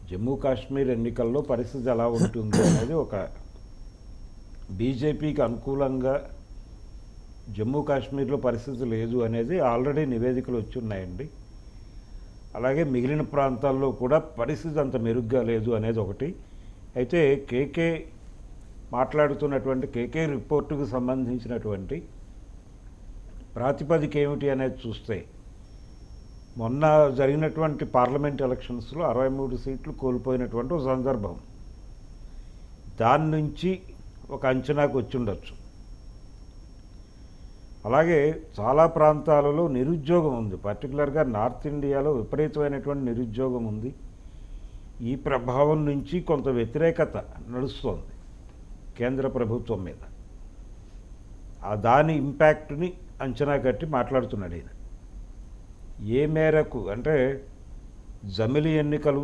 జమ్మూ కాశ్మీర్ ఎన్నికల్లో పరిస్థితి ఎలా ఉంటుంది అనేది ఒక బీజేపీకి అనుకూలంగా జమ్మూ కాశ్మీర్లో పరిస్థితి లేదు అనేది ఆల్రెడీ నివేదికలు వచ్చి ఉన్నాయండి. అలాగే మిగిలిన ప్రాంతాల్లో కూడా పరిస్థితి అంత మెరుగ్గా లేదు అనేది ఒకటి. అయితే కేకే మాట్లాడుతున్నటువంటి కేకే రిపోర్టుకు సంబంధించినటువంటి ప్రాతిపదిక ఏమిటి అనేది చూస్తే, మొన్న జరిగినటువంటి పార్లమెంట్ ఎలక్షన్స్లో 63 సీట్లు కోల్పోయినటువంటి ఒక సందర్భం. దాని నుంచి ఒక అంచనాకు వచ్చి ఉండొచ్చు. అలాగే చాలా ప్రాంతాలలో నిరుద్యోగం ఉంది, పర్టికులర్గా నార్త్ ఇండియాలో విపరీతమైనటువంటి నిరుద్యోగం ఉంది. ఈ ప్రభావం నుంచి కొంత వ్యతిరేకత నడుస్తోంది కేంద్ర ప్రభుత్వం మీద. దాని ఇంపాక్ట్ని అంచనా కట్టి మాట్లాడుతున్నాడు ఈయన. ఏ మేరకు అంటే జమిలి ఎన్నికలు